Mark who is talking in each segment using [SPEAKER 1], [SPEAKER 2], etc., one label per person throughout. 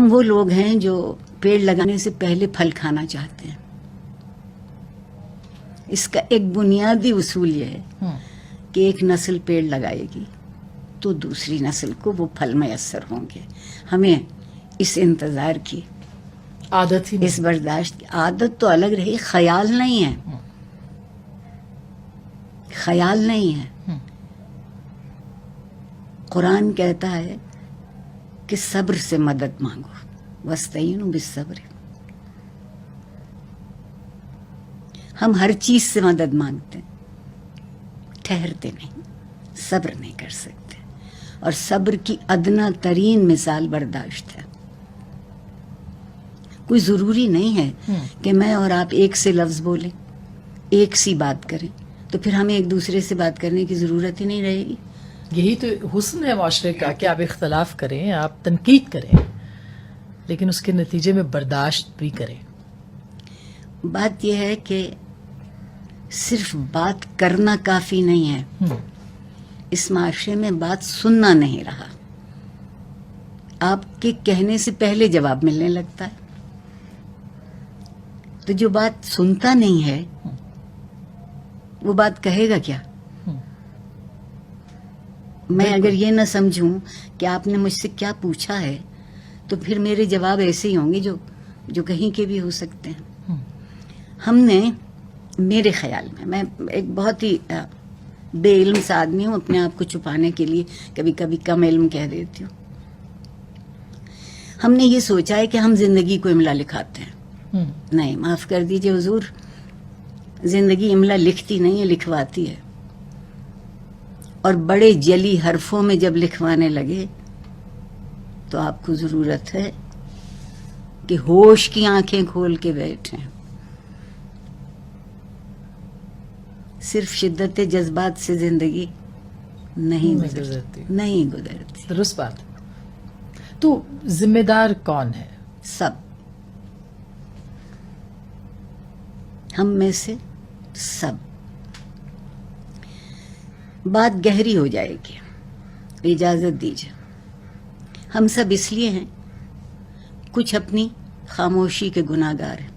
[SPEAKER 1] ہم وہ لوگ ہیں جو پیڑ لگانے سے پہلے پھل کھانا چاہتے ہیں. اس کا ایک بنیادی اصول یہ ہے کہ ایک نسل پیڑ لگائے گی تو دوسری نسل کو وہ پھل میسر ہوں گے. ہمیں اس انتظار کی
[SPEAKER 2] عادت ہی
[SPEAKER 1] اس برداشت کی عادت تو الگ رہی، خیال نہیں ہے. خیال نہیں ہے. قرآن کہتا ہے کہ صبر سے مدد مانگو، وَاسْتَعِینُوا بِالصَّبْرِ. ہم ہر چیز سے مدد مانگتے ہیں، ٹھہرتے نہیں، صبر نہیں کر سکتے. اور صبر کی ادنا ترین مثال برداشت ہے. کوئی ضروری نہیں ہے کہ میں اور آپ ایک سے لفظ بولیں، ایک سی بات کریں، تو پھر ہمیں ایک دوسرے سے بات کرنے کی ضرورت ہی نہیں رہے گی.
[SPEAKER 2] یہی تو حسن ہے معاشرے کا کہ آپ اختلاف کریں، آپ تنقید کریں، لیکن اس کے نتیجے میں برداشت بھی کریں.
[SPEAKER 1] بات یہ ہے کہ صرف بات کرنا کافی نہیں ہے. اس معاشرے میں بات سننا نہیں رہا. آپ کے کہنے سے پہلے جواب ملنے لگتا ہے. تو جو بات سنتا نہیں ہے وہ بات کہے گا کیا؟ میں اگر یہ نہ سمجھوں کہ آپ نے مجھ سے کیا پوچھا ہے تو پھر میرے جواب ایسے ہی ہوں گے جو کہیں کے بھی ہو سکتے ہیں. ہم نے، میرے خیال میں ایک بہت ہی بے علم سا آدمی ہوں، اپنے آپ کو چھپانے کے لیے کبھی کبھی کم علم کہہ دیتی ہوں. ہم نے یہ سوچا ہے کہ ہم زندگی کو املا لکھاتے ہیں. نہیں، معاف کر دیجئے حضور، زندگی املا لکھتی نہیں ہے، لکھواتی ہے. اور بڑے جلی حرفوں میں جب لکھوانے لگے تو آپ کو ضرورت ہے کہ ہوش کی آنکھیں کھول کے بیٹھیں. صرف شدت جذبات سے زندگی نہیں گزرتی.
[SPEAKER 2] درست بات. تو ذمہ دار کون ہے؟
[SPEAKER 1] سب. ہم میں سے سب. بات گہری ہو جائے گی، اجازت دیجیے. ہم سب اس لیے ہیں، کچھ اپنی خاموشی کے گناہ گار ہیں،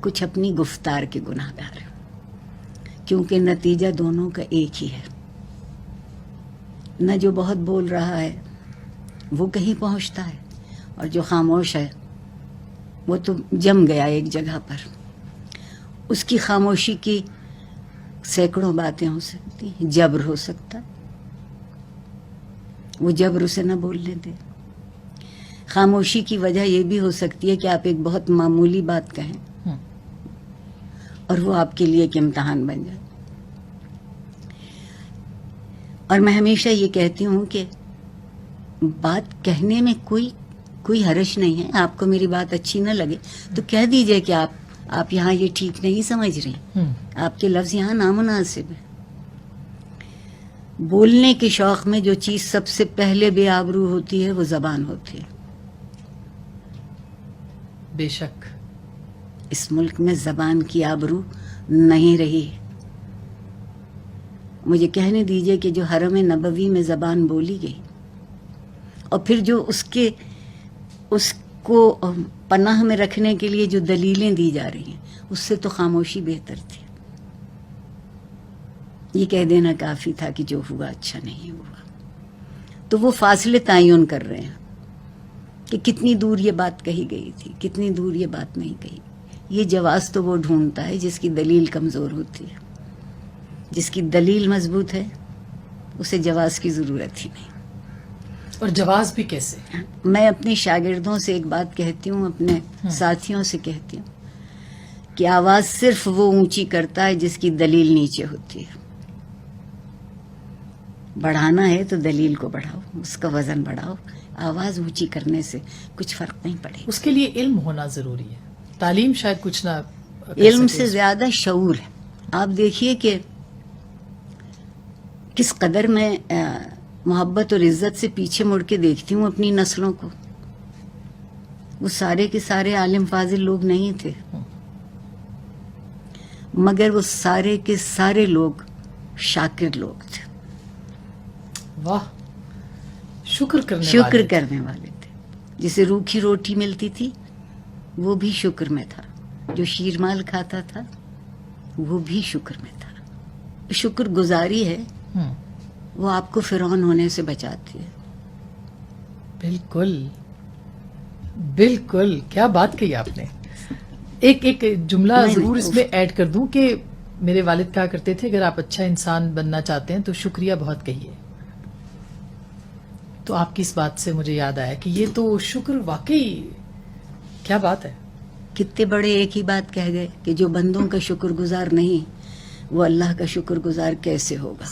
[SPEAKER 1] کچھ اپنی گفتار کے گناہ گار ہیں، کیونکہ نتیجہ دونوں کا ایک ہی ہے. نہ جو بہت بول رہا ہے وہ کہیں پہنچتا ہے، اور جو خاموش ہے وہ تو جم گیا ایک جگہ پر. اس کی خاموشی کی سینکڑوں باتیں ہو سکتی ہیں، جبر ہو سکتا ہے، وہ جبر اسے نہ بولنے دے. خاموشی کی وجہ یہ بھی ہو سکتی ہے کہ آپ ایک بہت معمولی بات کہیں اور وہ آپ کے لیے ایک امتحان بن جائے. اور میں ہمیشہ یہ کہتی ہوں کہ بات کہنے میں کوئی حرج نہیں ہے. آپ کو میری بات اچھی نہ لگے تو کہہ دیجئے کہ آپ یہاں یہ ٹھیک نہیں سمجھ رہی، آپ کے لفظ یہاں نامناسب ہیں. بولنے کے شوق میں جو چیز سب سے پہلے بے آبرو ہوتی ہے وہ زبان ہوتی ہے.
[SPEAKER 2] بے شک.
[SPEAKER 1] اس ملک میں زبان کی آبرو نہیں رہی. مجھے کہنے دیجئے کہ جو حرم نبوی میں زبان بولی گئی اور پھر جو اس کو پناہ میں رکھنے کے لیے جو دلیلیں دی جا رہی ہیں، اس سے تو خاموشی بہتر تھی. یہ کہہ دینا کافی تھا کہ جو ہوا اچھا نہیں ہوا. تو وہ فاصلے تعین کر رہے ہیں کہ کتنی دور یہ بات کہی گئی تھی، کتنی دور یہ بات نہیں کہی. یہ جواز تو وہ ڈھونڈتا ہے جس کی دلیل کمزور ہوتی ہے. جس کی دلیل مضبوط ہے اسے جواز کی ضرورت ہی نہیں.
[SPEAKER 2] اور جواز بھی کیسے؟
[SPEAKER 1] میں اپنے شاگردوں سے ایک بات کہتی ہوں، اپنے ساتھیوں سے کہتی ہوں کہ آواز صرف وہ اونچی کرتا ہے جس کی دلیل نیچے ہوتی ہے. بڑھانا ہے تو دلیل کو بڑھاؤ، اس کا وزن بڑھاؤ. آواز اونچی کرنے سے کچھ فرق نہیں پڑے.
[SPEAKER 2] اس کے لیے علم ہونا ضروری ہے. تعلیم شاید کچھ نہ،
[SPEAKER 1] علم سے زیادہ شعور ہے. آپ دیکھیے کہ کس قدر میں محبت اور عزت سے پیچھے مڑ کے دیکھتی ہوں اپنی نسلوں کو. وہ سارے کے سارے عالم فاضل لوگ نہیں تھے، مگر وہ سارے کے سارے لوگ شاکر لوگ تھے.
[SPEAKER 2] واہ، شکر کرنے
[SPEAKER 1] والے تھے. جسے روکھی روٹی ملتی تھی وہ بھی شکر میں تھا، جو شیرمال کھاتا تھا وہ بھی شکر میں تھا. شکر گزاری ہے
[SPEAKER 2] ہم،
[SPEAKER 1] وہ آپ کو فرعون ہونے سے بچاتی ہے.
[SPEAKER 2] بالکل بالکل، کیا بات کہی آپ نے. ایک جملہ
[SPEAKER 1] نہیں،
[SPEAKER 2] ضرور
[SPEAKER 1] نہیں،
[SPEAKER 2] اس میں ایڈ کر دوں کہ میرے والد کہا کرتے تھے اگر آپ اچھا انسان بننا چاہتے ہیں تو شکریہ بہت کہیے. تو آپ کی اس بات سے مجھے یاد آیا کہ یہ تو شکر واقعی کیا بات ہے.
[SPEAKER 1] کتنے بڑے ایک ہی بات کہہ گئے کہ جو بندوں کا شکر گزار نہیں وہ اللہ کا شکر گزار کیسے ہوگا.